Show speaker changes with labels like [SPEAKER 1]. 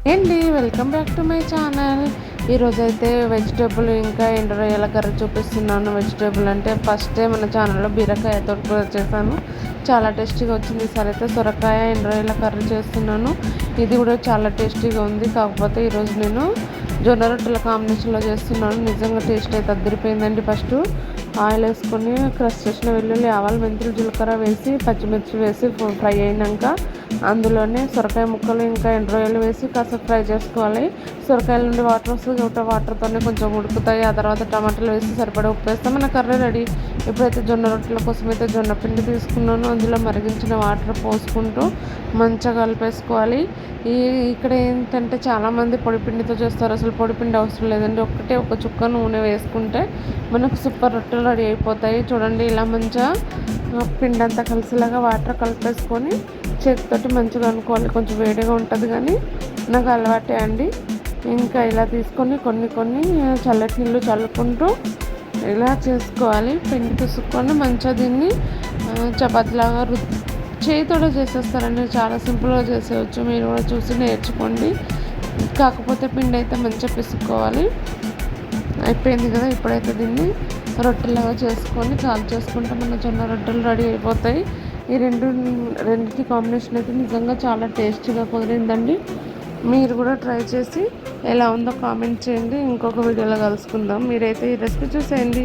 [SPEAKER 1] ఏంటి welcome back to my channel. ఈరోజైతే vegetable ఇంకా ఎండు రొయ్యల కర్రీ చూపిస్తున్నాను. వెజిటేబుల్ అంటే ఫస్ట్ టైం మన ఛానల్లో బీరకాయతో కూడా చేశాను, చాలా టేస్టీగా వచ్చింది. ఈసారి అయితే సొరకాయ ఎండు రొయ్యల కర్రీ చేస్తున్నాను. ఇది కూడా చాలా టేస్టీగా ఉంది. కాకపోతే ఈరోజు నేను జొన్న రొట్టెల కాంబినేషన్లో చేస్తున్నాను. నిజంగా టేస్ట్ అయితే అద్దరిపోయిందండి. ఫస్ట్ ఆయిల్ వేసుకొని క్రష్ చేసిన వెల్లుల్లి, ఆవాలు, మెంతులు, జీలకర్ర వేసి పచ్చిమిర్చి వేసి ఫ్రై అయినాక అందులోనే సొరకాయ ముక్కలు ఇంకా ఎండు రొయ్యలు వేసి కాస్త ఫ్రై చేసుకోవాలి. సొరకాయల నుండి వాటర్ వస్తుంది, వాటర్తోనే కొంచెం ఉడుకుతాయి. ఆ తర్వాత టమాటాలు వేసి సరిపడా ఉప్పు వేస్తాం, మన కర్రీ రెడీ. ఇప్పుడైతే జొన్న రొట్టెల కోసం అయితే జొన్న పిండి తీసుకున్నాను. అందులో మరిగించిన వాటర్ పోసుకుంటూ మంచిగా కలిపేసుకోవాలి. ఇక్కడ ఏంటంటే చాలామంది పొడిపిండితో చేస్తారు. అసలు పొడిపిండి అవసరం లేదండి, ఒక చుక్క నూనె వేసుకుంటే మనకు సూపర్ రొట్టెలు రెడీ అయిపోతాయి. చూడండి, ఇలా మంచిగా పిండి అంతా కలిసేలాగా వాటర్ కలిపేసుకొని చేతితోటి మంచిగా అనుకోవాలి. కొంచెం వేడిగా ఉంటుంది కానీ నాకు అలవాటే అండి. ఇంకా ఇలా తీసుకొని కొన్ని చల్లటి నీళ్ళు చల్లుకుంటూ ఇలా చేసుకోవాలి. పిండి తీసుకొని మంచిగా దీన్ని చపాతీలాగా చేతితోనే చేసేస్తారండి. చాలా సింపుల్గా చేసేయచ్చు, మీరు కూడా చూసి నేర్చుకోండి. కాకపోతే పిండి అయితే మంచిగా పిసుకోవాలి. అయిపోయింది కదా, ఇప్పుడైతే దీన్ని రొట్టెలాగా చేసుకొని చాలు చేసుకుంటే మన జొన్న రొట్టెలు రెడీ అయిపోతాయి. ఈ రెండింటి కాంబినేషన్ అయితే నిజంగా చాలా టేస్టీగా కుదిరిందండి. మీరు కూడా ట్రై చేసి ఎలా ఉందో కామెంట్ చేయండి. ఇంకొక వీడియోలో కలుసుకుందాం. మీరైతే ఈ రెసిపీ చూసేయండి.